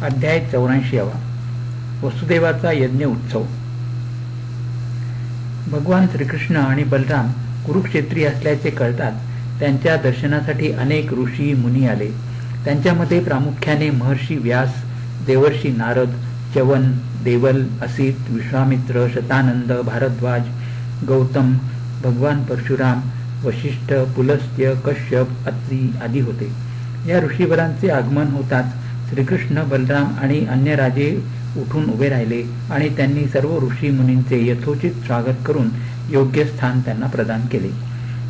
अध्याय 84 वसुदेवाचा यज्ञ उत्सव. भगवान श्रीकृष्ण आणि बलराम कुरुक्षेत्री असल्याचे कळताच त्यांच्या दर्शनासाठी अनेक ऋषी मुनी आले. त्यांच्यामध्ये प्रामुख्याने महर्षी व्यास, देवर्षी नारद, च्यवन, देवल, असित, विश्वामित्र, शतानंद, भारद्वाज, गौतम, भगवान परशुराम, वशिष्ठ, पुलस्त्य, कश्यप, अत्रि आदी होते. या ऋषीवरांचे आगमन होताच श्रीकृष्ण, बलराम आणि अन्य राजे उठून उभे राहिले आणि त्यांनी सर्व ऋषी मुनींचे यथोचित स्वागत करून योग्य स्थान त्यांना प्रदान केले.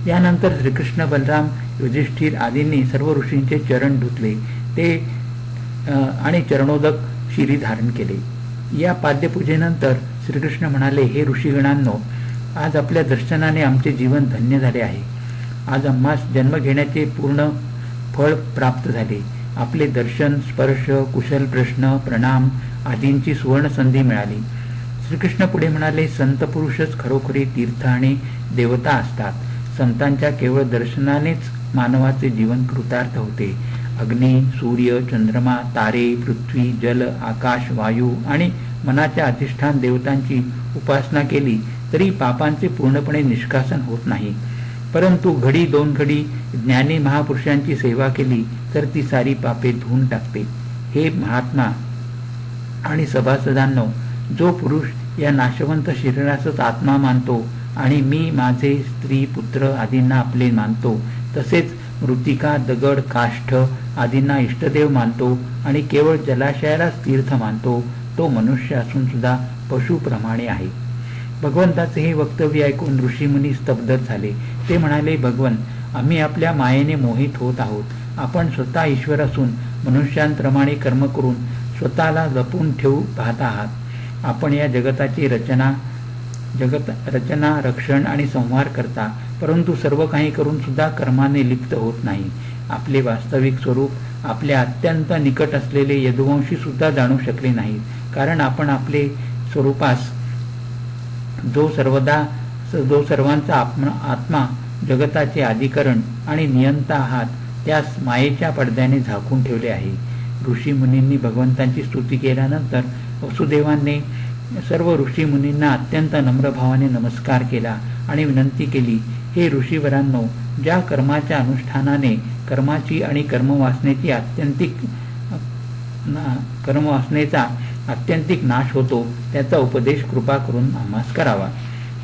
यानंतर श्रीकृष्ण, बलराम, युधिष्ठिर आदींनी सर्व ऋषींचे चरण धुतले ते आणि चरणोदक शिरी धारण केले. या पाद्यपूजेनंतर श्रीकृष्ण म्हणाले, हे ऋषीगणांनो, आज आपल्या दर्शनाने आमचे जीवन धन्य झाले आहे. आज आम्हास जन्म घेण्याचे पूर्ण फळ प्राप्त झाले. आपले दर्शन, स्पर्श, कुशल प्रश्न, प्रणाम आदींची सुवर्ण संधी मिळाली. श्रीकृष्ण पुढे म्हणाले, संत पुरुषच खरोखरी तीर्थ आणि देवता असतात. संतांच्या केवळ दर्शनानेच मानवाचे जीवन कृतार्थ होते. अग्नी, सूर्य, चंद्रमा, तारे, पृथ्वी, जल, आकाश, वायू आणि मनाच्या अधिष्ठान देवतांची उपासना केली तरी पापांचे पूर्णपणे निष्कासन होत नाही. परंतु घडी दोन घडी ज्ञानी महापुरुषांची सेवा केली तर ती सारी पापे धुवून टाकते. हे महात्मा आणि सभासदांनो, जो पुरुष या नाशवंत शरीरासच आत्मा मानतो आणि मी, माझे, स्त्री, पुत्र आदींना आपले मानतो, तसेच मृत्तिका, दगड, काष्ठ आदींना इष्टदेव मानतो आणि केवळ जलाशयालाच तीर्थ मानतो, तो मनुष्य असून सुद्धा पशुप्रमाणे आहे. भगवंताचे हे वक्तव्य ऐकून ऋषीमुनी स्तब्ध झाले. ते म्हणाले, भगवन, आम्ही आपल्या मायेने मोहित होत आहोत. आपण स्वतः ईश्वर असून मनुष्यांप्रमाणे कर्म करून स्वतःला लपून ठेवू पाहत आहात. आपण या जगताची रचना, रक्षण आणि संहार करता, परंतु सर्व काही करून सुद्धा कर्माने लिप्त होत नाही. आपले वास्तविक स्वरूप आपल्या अत्यंत निकट असलेले यदुवंशी सुद्धा जाणू शकले नाहीत. कारण आपण आपले स्वरूपास जो सर्वांचा आत्मा, जगताचे आदिकरण आणि नियंता आहात, त्यास मायेच्या पडद्याने झाकून ठेवले आहे. ऋषी मुनींनी भगवंतांची स्तुती केल्यानंतर वसुदेवांनी सर्व ऋषी मुनींना अत्यंत नम्रभावाने नमस्कार केला आणि विनंती केली, हे ऋषीवरांनो, ज्या कर्माच्या अनुष्ठानाने कर्माची आणि कर्मवासनेचा अत्यंतिक नाश होतो त्याचा उपदेश कृपा करून आम्हास करावा.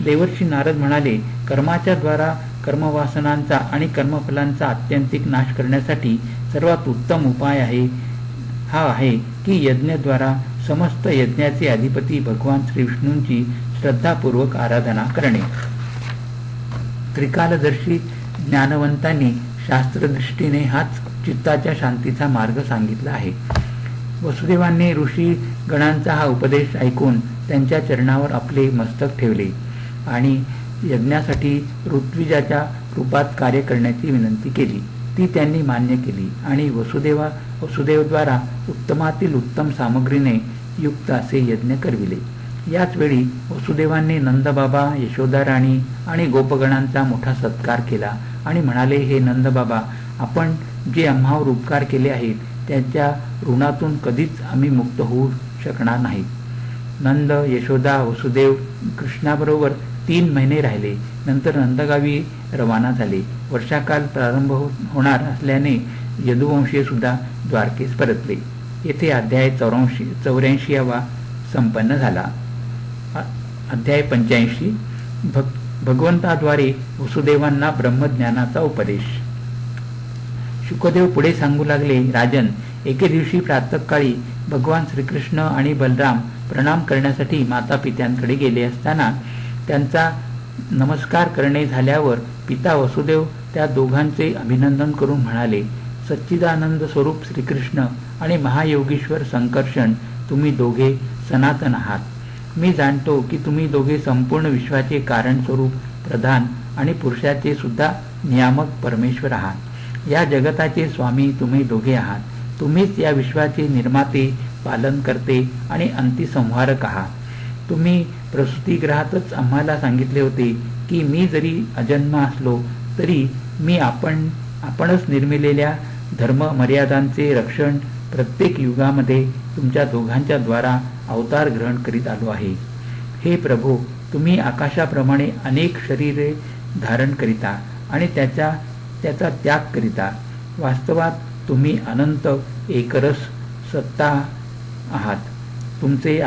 देवर्षी नारद म्हणाले, कर्माच्या द्वारा कर्मवासनांचा आणि कर्मफलांचा अत्यंतिक नाश करण्यासाठी सर्वात उत्तम उपाय हा आहे की यज्ञद्वारा समस्त यज्ञाचे अधिपती भगवान श्रीविष्णूंची श्रद्धापूर्वक आराधना करणे. त्रिकालदर्शी ज्ञानवंतांनी शास्त्रदृष्टीने हाच चित्ताच्या शांतीचा मार्ग सांगितला आहे. वसुदेवांनी ऋषी गणांचा हा उपदेश ऐकून त्यांच्या चरणावर आपले मस्तक ठेवले आणि यज्ञासाठी ऋत्विजाच्या रूपात कार्य करण्याची विनंती केली. ती त्यांनी मान्य केली आणि वसुदेवद्वारा उत्तमातील उत्तम सामग्रीने युक्त असे यज्ञ करविले. याच वेळी वसुदेवांनी नंदबाबा, यशोदा राणी आणि गोपगणांचा मोठा सत्कार केला आणि म्हणाले, हे नंदबाबा, आपण जे आम्हावर उपकार केले आहेत त्यांच्या ऋणातून कधीच आम्ही मुक्त होऊ शकणार नाहीत. नंद, यशोदा, वसुदेव कृष्णाबरोबर 3 महिने राहिले. नंतर नंदगावी रवाना झाले. वर्षाकाल प्रारंभ होणार असल्याने यदुवंशीय सुद्धा द्वारकेस परतले. येथे अध्याय 84 संपन्न झाला. अध्याय 85 भगवंताद्वारे वसुदेवांना ब्रह्मज्ञानाचा उपदेश. शुकदेव पुढे सांगू लागले, राजन, एके दिवशी प्रातःकाळी भगवान श्रीकृष्ण आणि बलराम प्रणाम करण्यासाठी माता पित्यांकडे गेले असताना त्यांचा नमस्कार करणे झाल्यावर पिता वसुदेव त्या दोघांचे अभिनंदन करून म्हणाले, सच्चिदानंद स्वरूप श्रीकृष्ण आणि महायोगीश्वर संकर्षण, तुम्ही दोघे सनातन आहात. मी जाणतो की तुम्ही दोघे संपूर्ण विश्वाचे कारण स्वरूप, प्रधान आणि पुरुषाचे सुद्धा नियामक परमेश्वर आहात. या जगताचे स्वामी तुम्ही दोघे आहात. तुम्हीच या विश्वाचे निर्माते, पालन करते आणि अंतिसंहारक आहात. तुम्ही प्रसूतिगृहातच आम्हाला सांगितले होते की मी जरी अजन्म असलो तरी मी आपणच निर्मिलेल्या धर्म मर्यादांचे रक्षण प्रत्येक युगामध्ये तुमच्या दोघांच्या द्वारा अवतार ग्रहण करीत आलो आहे. हे प्रभो, तुम्ही आकाशाप्रमाणे अनेक शरीरे धारण करिता आणि त्याचा त्याग करिता. वास्तवात तुम्ही अनंत एकरस सत्ता आहात. तुमची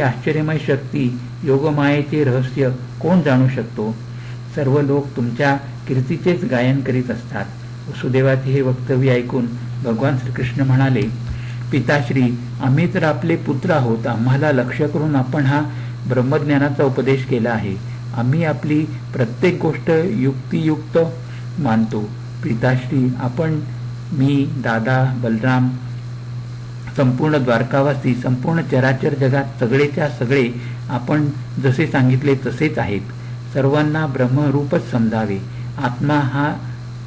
आश्चर्यमय शक्ती, योगमायेचे रहस्य कोण जाणू शकतो? सर्व लोक तुमच्या कीर्तीचेच गायन करीत असतात. वसुदेवाचे हे वक्तव्य ऐकून भगवान श्रीकृष्ण म्हणाले, पिताश्री, आम्ही तर आपले पुत्र आहोत. आम्हाला लक्ष्य करून आपण हा ब्रह्मज्ञानाचा उपदेश केला आहे. आम्ही आपली प्रत्येक गोष्ट युक्तियुक्त मानतो. पिताश्री, आपण, मी, दादा, बलराम, संपूर्ण द्वारकावासी, संपूर्ण चराचर जगात सगळेच्या सगळे आपण जसे सांगितले तसेच आहेत. सर्वांना ब्रह्मरूपच समजावे. आत्मा हा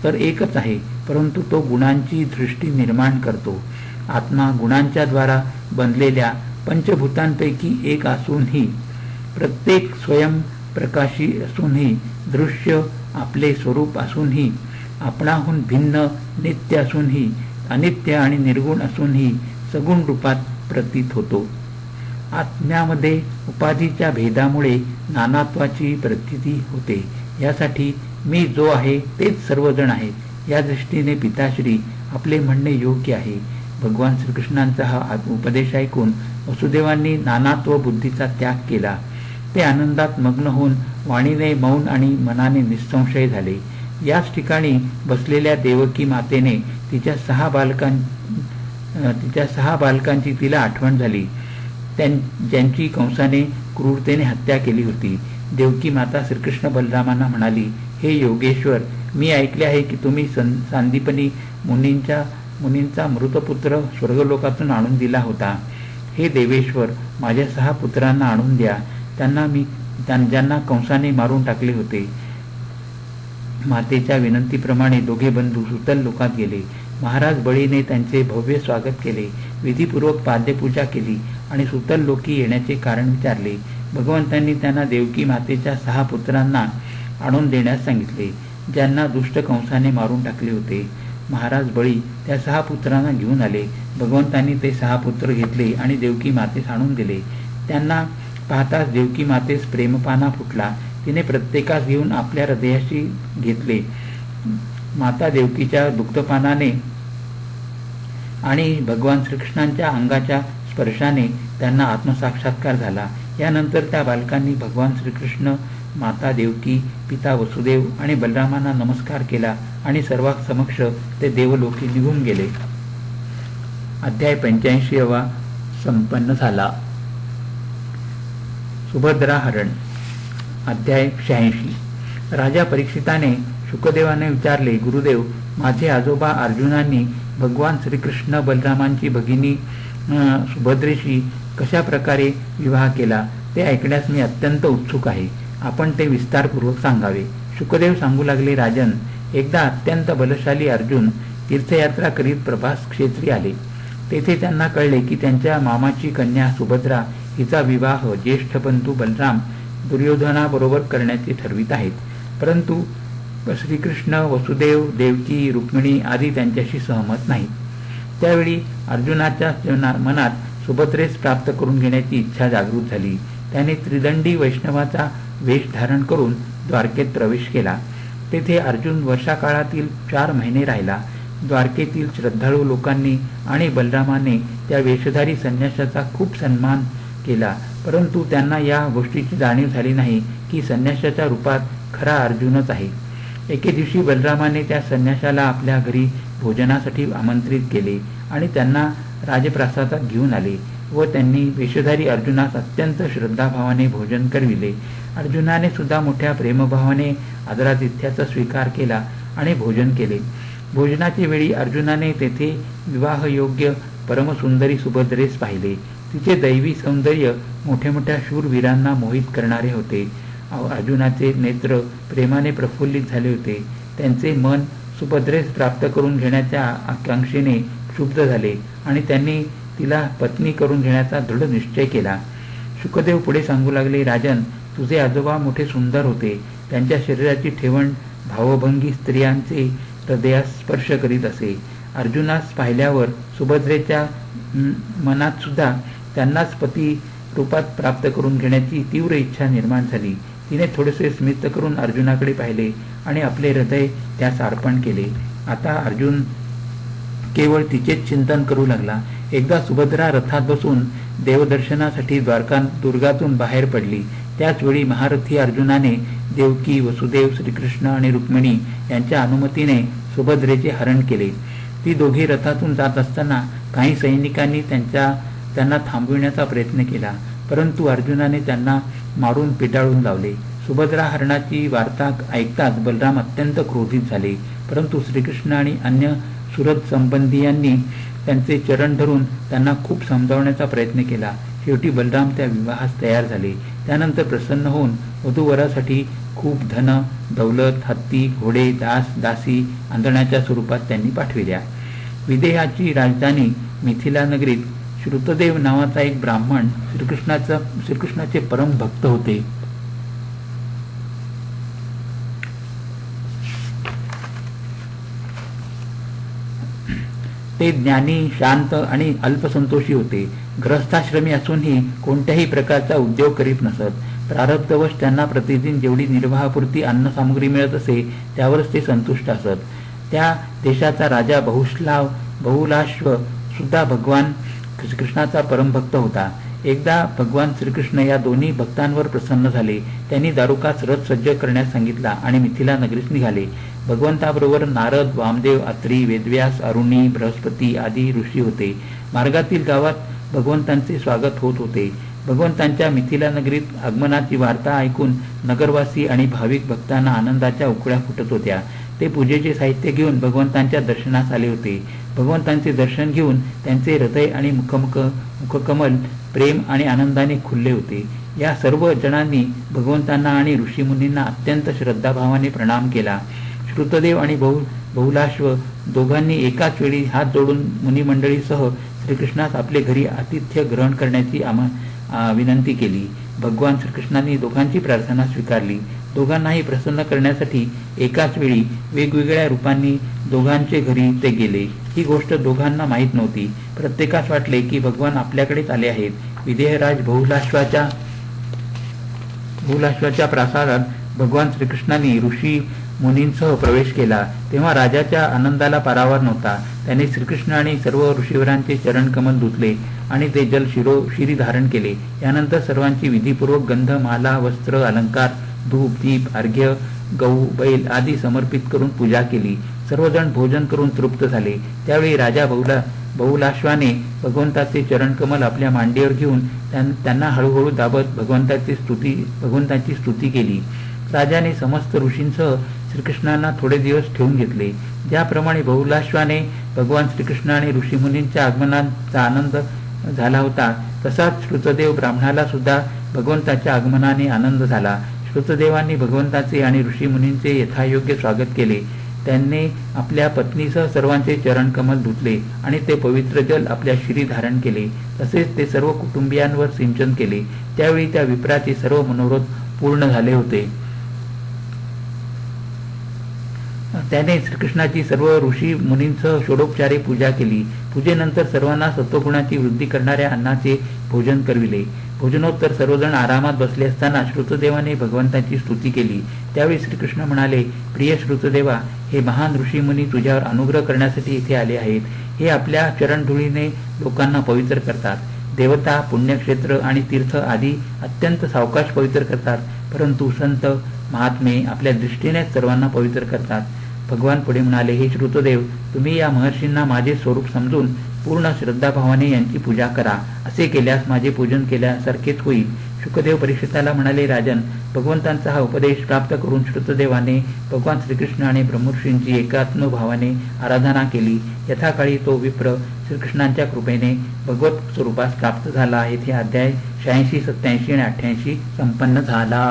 तर एकच आहे, परंतु तो गुणांची दृष्टी निर्माण करतो. आत्मा गुणांच्या द्वारा बनलेल्या पंचभूतांपैकी एक असूनही, प्रत्येक स्वयंप्रकाशी असूनही, दृश्य आपले स्वरूप असूनही, आपणाहून भिन्न, नित्य असूनही, अनित्य आणि निर्गुण असूनही सगुण रूपात प्रतीत होतो. आत्म्यामध्ये उपाधीच्या भेदामुळे नानात्वाची प्रतीती होते. यासाठी मी जो आहे तेच सर्वजण आहेत, या दृष्टीने पिताश्री आपले म्हणणे योग्य आहे. भगवान श्रीकृष्णांचा हा उपदेश ऐकून वसुदेवांनी नानात्व बुद्धीचा त्याग केला. ते आनंदात मग्न होऊन वाणीने मौन आणि मनाने निसंशय झाले. याच ठिकाणी बसलेल्या देवकी मातेने तिच्या सहा बालकांची तिला आठवण झाली, ज्यांची कंसाने क्रूरतेने हत्या केली होती. देवकी माता श्रीकृष्ण बलरामांना म्हणाली, हे योगेश्वर, मी ऐकले आहे की तुम्ही सांदीपनी मुनींचा मृतपुत्र स्वर्गलोकातून आणून दिला होता. हे देवेश्वर, माझ्या 6 पुत्रांना आणून द्या. ज्यांना कंसाने मारून टाकले होते. मातेच्या विनंतीप्रमाणे दोघे बंधू सुतल लोकात गेले. महाराज बळीने त्यांचे भव्य स्वागत केले, विधीपूर्वक पाद्यपूजा केली आणि सुतल लोकी येण्याचे कारण विचारले. भगवंतांनी त्यांना देवकी मातेच्या 6 पुत्रांना आणून देण्यास सांगितले, ज्यांना दुष्ट कंसाने मारून टाकले होते. महाराज बळी त्या 6 पुत्रांना घेऊन आले. भगवंतांनी ते 6 पुत्र घेतले आणि देवकी मातेस आणून दिले. त्यांना पाहताच देवकी मातेस प्रेमपाना फुटला. तिने प्रत्येकास घेऊन आपल्या हृदयाशी घेतले. माता देवकीच्या दुग्धपानाने आणि भगवान श्रीकृष्णांच्या अंगाच्या स्पर्शाने त्यांना आत्मसाक्षात्कार झाला. यानंतर त्या बालकांनी भगवान श्रीकृष्ण, माता देवकी, पिता वसुदेव आणि बलरामांना नमस्कार केला आणि सर्वांसमक्ष ते देवलोकी निघून गेले. अध्याय 85 संपन्न झाला. सुभद्रा हरण. अध्याय 86. राजा परीक्षिताने शुकदेवाने विचारले, गुरुदेव, माझे आजोबा अर्जुनांनी भगवान श्रीकृष्ण बलरामांची भगिनी सुभद्रेशी कशा प्रकारे विवाह केला ते ऐकण्यास मी अत्यंत उत्सुक आहे. आपण ते विस्तारपूर्वक सांगावे. शुकदेव सांगू लागले, राजन, एकदा अत्यंत बलशाली अर्जुन तीर्थयात्रा करीत प्रभास क्षेत्री आले. तेथे त्यांना कळले की त्यांच्या मामाची कन्या सुभद्रा हिचा विवाह ज्येष्ठ बंधू बलराम दुर्योधनाबरोबर करण्याचे ठरवित आहेत. परंतु श्रीकृष्ण, वसुदेव, देवकी, रुक्मिणी आदी त्यांच्याशी सहमत नाहीत. त्यावेळी अर्जुनाच्या मनात सुभद्रेस प्राप्त करून घेण्याची इच्छा जागृत झाली. त्याने त्रिदंडी वैष्णवाचा वेश धारण करून द्वारकेत प्रवेश केला. तेथे अर्जुन वर्षाकाळातील 4 महिने राहिला. द्वारकेतील श्रद्धाळू लोकांनी आणि बलरामाने त्या वेशधारी संन्याशाचा खूप सन्मान केला. परंतु त्यांना या गोष्टीची जाणीव झाली नाही की संन्याशाच्या रूपात खरा अर्जुनच आहे. एके दिवशी बलरामाने त्या संन्याशाला आपल्या घरी भोजनासाठी आमंत्रित केले आणि त्यांना राजप्रासादात घेऊन आले व त्यांनी वेशधारी अर्जुनास अत्यंत श्रद्धाभावाने भोजन करविले. अर्जुनाने सुद्धा मोठ्या प्रेमभावाने आदरातिथ्याचा स्वीकार केला आणि भोजन केले. भोजनाच्या वेळी अर्जुनाने तेथे विवाहयोग्य परमसुंदरी सुभद्रेस पाहिले. तिचे दैवी सौंदर्य मोठ्या मोठ्या शूरवीरांना मोहित करणारे होते. अर्जुनाचे नेत्र प्रेमाने प्रफुल्लित झाले होते. त्यांचे मन सुभद्रेस प्राप्त करून घेण्याच्या आकांक्षेने क्षुब्ध झाले आणि त्यांनी तिला पत्नी करून घेण्याचा दृढ निश्चय केला. शुकदेव पुढे सांगू लागले, राजन, तुझे आजोबा मोठे सुंदर होते. त्यांच्या शरीराची ठेवण भावभंगी स्त्रियांचे हृदयास स्पर्श करीत असे. अर्जुनास पाहिल्यावर सुभद्रेच्या मनात सुद्धा त्यांनाच पती रूपात प्राप्त करून घेण्याची तीव्र इच्छा निर्माण झाली. तिने थोडेसे स्मित करून अर्जुनाकडे पाहिले आणि आपले हृदय त्यास अर्पण केले. आता अर्जुन केवळ तिचेच चिंतन करू लागला. एकदा सुभद्रा रथात बसून देवदर्शनासाठी दुर्गातून बाहेर पडली. त्याच वेळी महारथी अर्जुनाने देवकी, वसुदेव, श्रीकृष्ण आणि रुक्मिणी यांच्या अनुमतीने सुभद्रेचे हरण केले. ती दोघे रथातून जात असताना काही सैनिकांनी त्यांना थांबविण्याचा प्रयत्न केला, परंतु अर्जुनाने त्यांना मारून पिटाळून लावले. सुभद्रा हरणाची वार्ता ऐकताच बलराम अत्यंत क्रोधित झाले, परंतु श्रीकृष्ण आणि अन्य सुरत संबंधीयांनी त्यांचे चरण धरून त्यांना खूप समजावण्याचा प्रयत्न केला. शेवटी बलराम त्या विवाहास तयार झाले. त्यानंतर प्रसन्न होऊन वधूवरासाठी खूप धन, दौलत, हत्ती, घोडे, दास, दासी आंधळ्याच्या स्वरूपात त्यांनी पाठविल्या. विदेहाची राजधानी मिथिला नगरीत श्रुतदेव नावाचा एक ब्राह्मण श्रीकृष्णाचे परम भक्त होते. ते ज्ञानी, शांत आणि अल्पसंतोषी होते. ग्रहस्थाश्रमी असूनही कोणत्याही प्रकारचा उद्योग करीत नसत. प्रारब्धवश त्यांना प्रतिदिन जेवढी निर्वाहापुरती अन्नसामुग्री मिळत असे त्यावरच ते संतुष्ट असत. त्या देशाचा राजा बहुलाश्व सुद्धा भगवान श्रीकृष्णाचा परमभक्त होता. एकदा भगवान श्रीकृष्ण या दोन्ही भक्तांवर प्रसन्न झाले. त्यांनी दारुकास रथ सज्ज करण्यास सांगितला आणि मिथिला नगरीस निघाले. भगवंताबरोबर नारद, वामदेव, अत्री, वेदव्यास, अरुणी, बृहस्पती आदी ऋषी होते. मार्गातील गावात भगवंतांचे स्वागत होत होते. भगवंतांच्या मिथिला नगरीत आगमनाची वार्ता ऐकून नगरवासी आणि भाविक भक्तांना आनंदाच्या उकळ्या फुटत होत्या. ते पूजेचे साहित्य घेऊन भगवंतांच्या दर्शनास आले होते. भगवंतांचे दर्शन घेऊन त्यांचे हृदय आणि मुखकमल प्रेम आणि आनंदाने खुलले होते. या सर्व जणांनी भगवंतांना आणि ऋषीमुनींना अत्यंत श्रद्धाभावाने प्रणाम केला. श्रुतदेव आणि बहुलाश्व दोघांनी एकाच वेळी हात जोडून मुनिमंडळीसह श्रीकृष्णास आपले घरी आतिथ्य ग्रहण करण्याची विनंती केली. भगवान श्रीकृष्णांनी दोघांची प्रार्थना स्वीकारली. दोघांनाही प्रसन्न करण्यासाठी एकाच वेळी वेगवेगळ्या रूपांनी दोघांचे घरी ते गेले. ही गोष्ट दोघांना माहीत नव्हती. प्रत्येकास वाटले की भगवान आपल्याकडेच आले आहेत. विदेहराज बहुलाश्वाच्या प्रासादात भगवान श्रीकृष्णांनी ऋषी मुनींसह प्रवेश केला तेव्हा राजाच्या आनंदाला पारावार नव्हता. त्याने श्रीकृष्ण आणि सर्व ऋषीवरांचे चरण कमल धुतले आणि ते जल शिरी धारण केले. यानंतर सर्वांची विधीपूर्वक गंध, माला, वस्त्र, अलंकार, धूप, दीप, अर्घ्य, गहू, बैल आदी समर्पित करून पूजा केली. सर्वजण भोजन करून तृप्त झाले. त्यावेळी राजा बहुलाश्वाने भगवंताचे चरणकमल आपल्या मांडीवर घेऊन त्यांना हळूहळू दाबत भगवंताची स्तुती केली. राजाने समस्त ऋषींसह श्रीकृष्णांना थोडे दिवस ठेवून घेतले. ज्याप्रमाणे बहुलाश्वाने भगवान श्रीकृष्ण आणि ऋषीमुनींच्या आगमनाचा आनंद झाला होता, तसाच श्रुतदेव ब्राह्मणाला सुद्धा भगवंताच्या आगमनाने आनंद झाला. श्रुतदेवांनी भगवंताचे आणि ऋषीमुनींचे यथायोग्य स्वागत केले. त्यांनी आपल्या पत्नीसह सर्वांचे चरणकमल धुतले आणि ते पवित्र जल आपल्या शिरी धारण केले. तसेच ते सर्व कुटुंबियांवर सिंचन केले. त्यावेळी त्या विप्राचे सर्व मनोरथ पूर्ण झाले होते. त्याने श्रीकृष्णाची सर्व ऋषी मुनींसह षोडोपचारे पूजा केली. पूजेनंतर सर्वांना सत्वगुणाची वृद्धी करणाऱ्या अन्नाचे भोजन करविले. भोजनोत्तर सर्वजण आरामात बसले असताना श्रुतदेवाने भगवंताची स्तुती केली. त्यावेळी श्रीकृष्ण म्हणाले, प्रिय श्रुतदेवा, हे महान ऋषीमुनी तुझ्यावर अनुग्रह करण्यासाठी इथे आले आहेत. हे आपल्या चरणधुळीने लोकांना पवित्र करतात. देवता, पुण्यक्षेत्र आणि तीर्थ आदी अत्यंत सावकाश पवित्र करतात, परंतु संत महात्मे आपल्या दृष्टीनेच सर्वांना पवित्र करतात. भगवान पुढे म्हणाले, हे श्रुतदेव, तुम्ही या महर्षींना माझे स्वरूप समजून पूर्ण श्रद्धाभावाने यांची पूजा करा. असे केल्यास माझे पूजन केल्यासारखेच होईल. शुकदेव परीक्षिताला म्हणाले, राजन, भगवंतांचा हा उपदेश प्राप्त करून श्रुतदेवाने भगवान श्रीकृष्ण आणि ब्रह्मर्षींची एकात्म भावाने आराधना केली. यथाकाळी तो विप्र श्रीकृष्णांच्या कृपेने भगवत स्वरूपास प्राप्त झाला आहे. हे अध्याय 86, 87 आणि 88 संपन्न झाला.